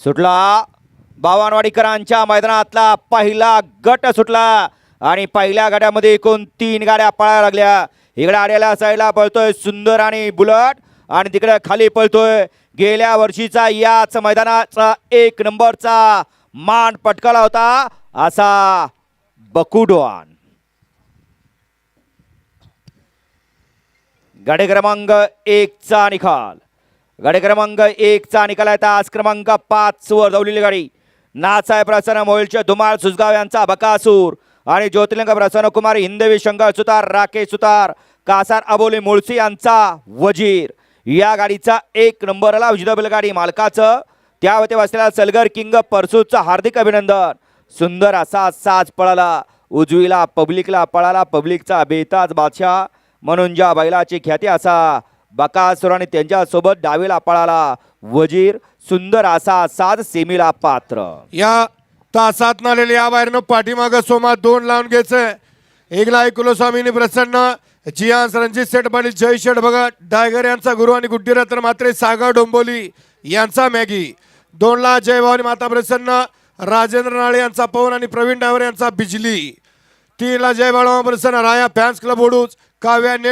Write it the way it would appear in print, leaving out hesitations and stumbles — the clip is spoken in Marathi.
सुटला बावनवाडीकरांच्या मैदानातला पहिला गट सुटला आणि पहिल्या गटामध्ये एकूण 3 गाड्या पळायला लागल्या. इकडे आड्याला साईडला पळतोय सुंदर आणि बुलट आणि तिकडे खाली पळतोय गेल्या वर्षीचा याच मैदानाचा 1 नंबरचा मान पटकावला होता असा बकुडवान. गाडी क्रमांक 1 चा निकाल. गाडी क्रमांक 1 चा निकाल आहे. तास क्रमांक 5 वर धावलेली गाडी नाथसाहेब प्रसन्न मोहोळचे धुमाळ सुसगाव यांचा बकासूर आणि ज्योतिर्लिंग प्रसन्न कुमार हिंदवी शंकर सुतार राकेश सुतार कासार अबोली मुळशी यांचा वजीर. या गाडीचा 1 नंबरला विजेता बैलगाडी मालकाचं त्यावरती बसलेला सलगर किंग परसूचं हार्दिक अभिनंदन. सुंदर असा साज पळाला उजवीला पब्लिकला पळाला पब्लिकचा बेताज बादशाह म्हणून ज्या बैलाची ख्याती असा बकासूर आणि त्यांच्यासोबत डावीला पळाला वजीर. सुंदर असा साज सेमीला पात्र. या तासात नालेले या बाहेरनं पाठीमागं सोमा 2 लावून घ्यायचंय. एकला कुलस्वामीनी प्रसन्न जियास रणजित सेठ पाटील जय शेठ भगत डायगर यांचा गुरु आणि गुड्डीरत्न मात्रे सागर डोंबोली यांचा मॅगी. 2 ला जय भवानी माता प्रसन्न राजेंद्र नाळे यांचा पवन आणि प्रवीण डायवर यांचा बिजली. 3 ला जय बाळा प्रसन्न राया फॅन्स क्लब ओडूज काव्या नेट